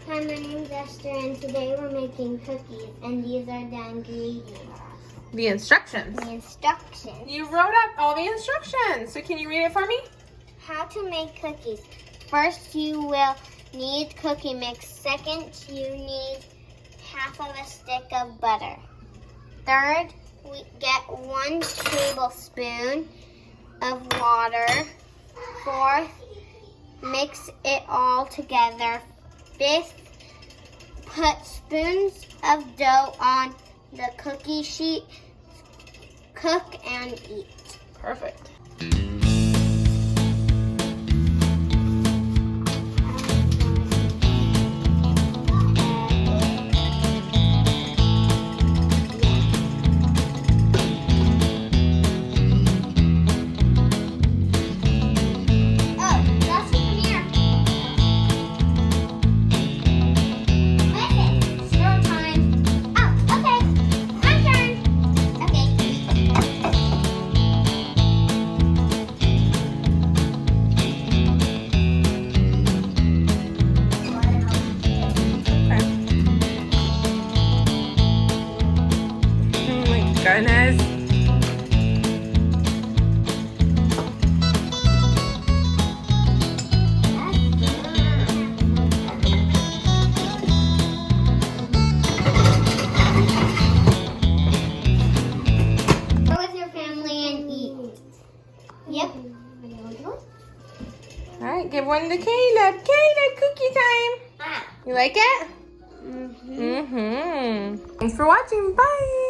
Hi, my name's Esther, and today we're making cookies, and these are the ingredients. The instructions. The instructions. You wrote up all the instructions. So can you read it for me? How to make cookies. First, you will need cookie mix. Second, you need half of a stick of butter. Third, we get 1 tablespoon of water. Fourth, mix it all together. Fifth, put spoons of dough on the cookie sheet. Cook and eat. Perfect. Goodness. Go with your family and eat. Yep. All right, give one to Caleb. Caleb, cookie time. You like it? Mm-hmm. Thanks for watching. Bye.